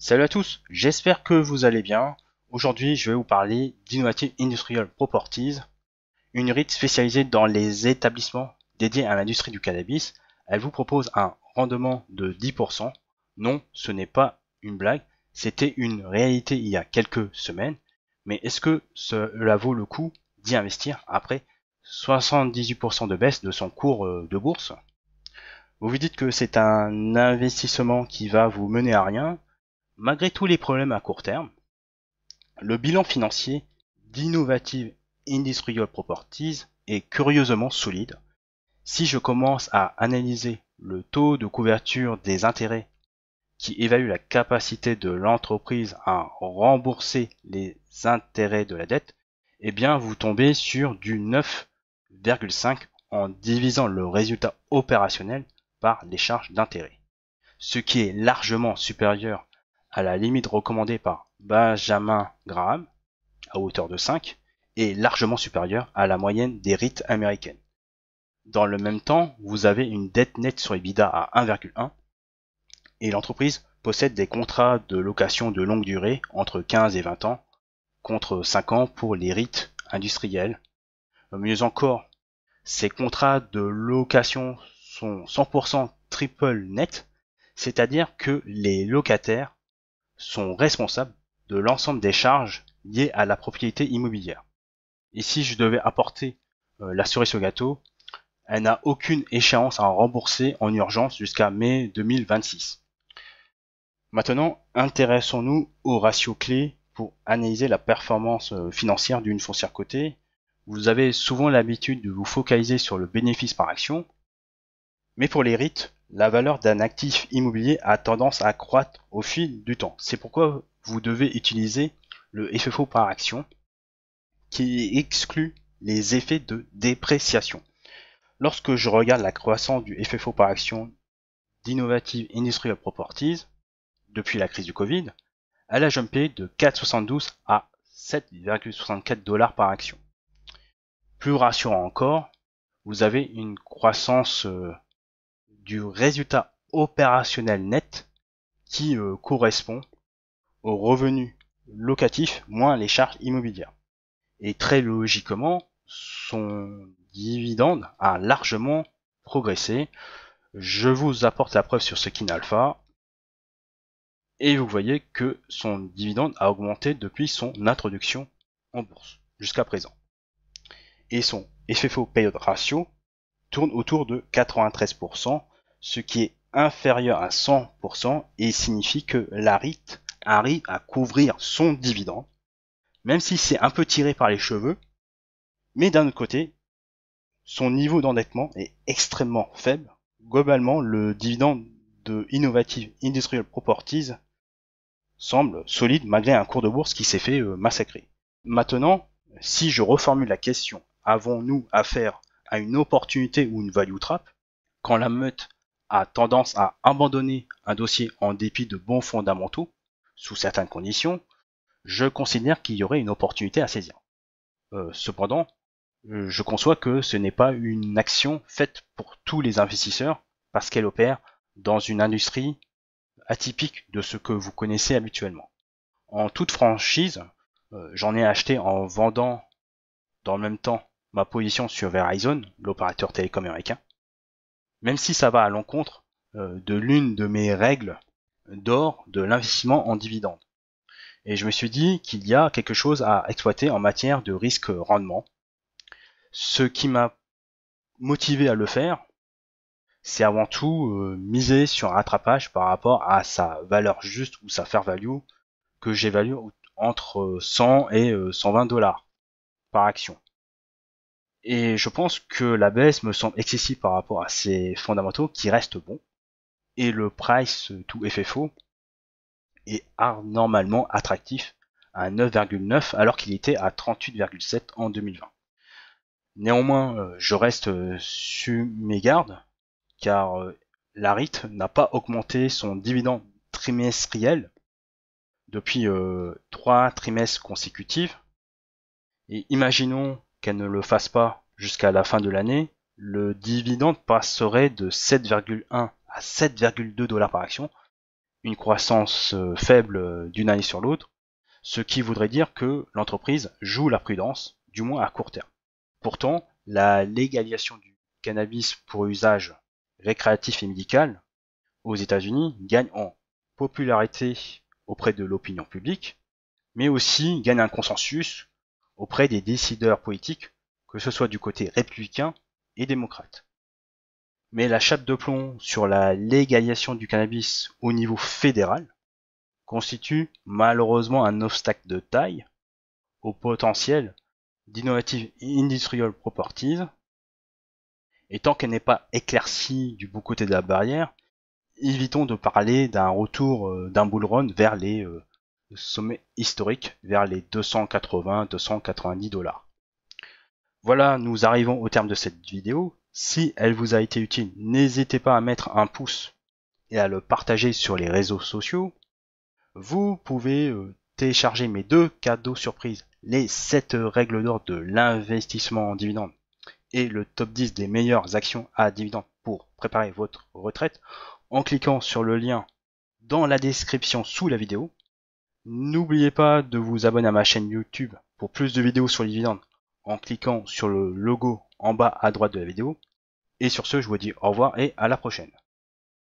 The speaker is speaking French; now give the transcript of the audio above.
Salut à tous, j'espère que vous allez bien. Aujourd'hui, je vais vous parler d'Innovative Industrial Properties, une REIT spécialisée dans les établissements dédiés à l'industrie du cannabis. Elle vous propose un rendement de 10%. Non, ce n'est pas une blague, c'était une réalité il y a quelques semaines. Mais est-ce que cela vaut le coup d'y investir après 78% de baisse de son cours de bourse? Vous vous dites que c'est un investissement qui va vous mener à rien. Malgré tous les problèmes à court terme, le bilan financier d'Innovative Industrial Properties est curieusement solide. Si je commence à analyser le taux de couverture des intérêts qui évalue la capacité de l'entreprise à rembourser les intérêts de la dette, eh bien vous tombez sur du 9,5 en divisant le résultat opérationnel par les charges d'intérêt, ce qui est largement supérieur à la limite recommandée par Benjamin Graham, à hauteur de 5, est largement supérieure à la moyenne des REIT américaines. Dans le même temps, vous avez une dette nette sur EBITDA à 1,1 et l'entreprise possède des contrats de location de longue durée entre 15 et 20 ans contre 5 ans pour les REIT industriels. Mieux encore, ces contrats de location sont 100% triple net, c'est-à-dire que les locataires sont responsables de l'ensemble des charges liées à la propriété immobilière. Et si je devais apporter la cerise au gâteau, elle n'a aucune échéance à rembourser en urgence jusqu'à mai 2026. Maintenant, intéressons-nous aux ratios clés pour analyser la performance financière d'une foncière cotée. Vous avez souvent l'habitude de vous focaliser sur le bénéfice par action, mais pour les REIT, la valeur d'un actif immobilier a tendance à croître au fil du temps. C'est pourquoi vous devez utiliser le FFO par action qui exclut les effets de dépréciation. Lorsque je regarde la croissance du FFO par action d'Innovative Industrial Properties depuis la crise du Covid, elle a jumpé de 4,72 à 7,64 $ par action. Plus rassurant encore, vous avez une croissance du résultat opérationnel net qui correspond aux revenus locatifs moins les charges immobilières. Et très logiquement, son dividende a largement progressé. Je vous apporte la preuve sur ce Skin Alpha. Et vous voyez que son dividende a augmenté depuis son introduction en bourse jusqu'à présent. Et son FFO Payout Ratio tourne autour de 93%, ce qui est inférieur à 100% et signifie que la REIT arrive à couvrir son dividende, même si c'est un peu tiré par les cheveux, mais d'un autre côté, son niveau d'endettement est extrêmement faible. Globalement, le dividende de Innovative Industrial Properties semble solide malgré un cours de bourse qui s'est fait massacrer. Maintenant, si je reformule la question, avons-nous affaire à une opportunité ou une value trap, quand la meute a tendance à abandonner un dossier en dépit de bons fondamentaux, sous certaines conditions, je considère qu'il y aurait une opportunité à saisir. Cependant, je conçois que ce n'est pas une action faite pour tous les investisseurs parce qu'elle opère dans une industrie atypique de ce que vous connaissez habituellement. En toute franchise, j'en ai acheté en vendant dans le même temps ma position sur Verizon, l'opérateur télécom américain, même si ça va à l'encontre de l'une de mes règles d'or de l'investissement en dividendes. Et je me suis dit qu'il y a quelque chose à exploiter en matière de risque-rendement. Ce qui m'a motivé à le faire, c'est avant tout miser sur un rattrapage par rapport à sa valeur juste ou sa fair value que j'évalue entre 100 et 120 $ par action. Et je pense que la baisse me semble excessive par rapport à ces fondamentaux qui restent bons. Et le price to FFO est anormalement attractif à 9,9 alors qu'il était à 38,7 en 2020. Néanmoins, je reste sur mes gardes car la REIT n'a pas augmenté son dividende trimestriel depuis 3 trimestres consécutifs. Et imaginons qu'elle ne le fasse pas jusqu'à la fin de l'année, le dividende passerait de 7,1 à 7,2 $ par action, une croissance faible d'une année sur l'autre, ce qui voudrait dire que l'entreprise joue la prudence, du moins à court terme. Pourtant, la légalisation du cannabis pour usage récréatif et médical aux États-Unis gagne en popularité auprès de l'opinion publique, mais aussi gagne un consensus auprès des décideurs politiques, que ce soit du côté républicain et démocrate. Mais la chape de plomb sur la légalisation du cannabis au niveau fédéral constitue malheureusement un obstacle de taille au potentiel d'Innovative Industrial Properties, et tant qu'elle n'est pas éclaircie du bon côté de la barrière, évitons de parler d'un retour d'un bull run vers les sommets historiques, vers les 280-290 $. Voilà, nous arrivons au terme de cette vidéo. Si elle vous a été utile, n'hésitez pas à mettre un pouce et à le partager sur les réseaux sociaux. Vous pouvez télécharger mes 2 cadeaux surprises, les 7 règles d'or de l'investissement en dividendes et le top 10 des meilleures actions à dividendes pour préparer votre retraite, en cliquant sur le lien dans la description sous la vidéo. N'oubliez pas de vous abonner à ma chaîne YouTube pour plus de vidéos sur les dividendes en cliquant sur le logo en bas à droite de la vidéo. Et sur ce, je vous dis au revoir et à la prochaine.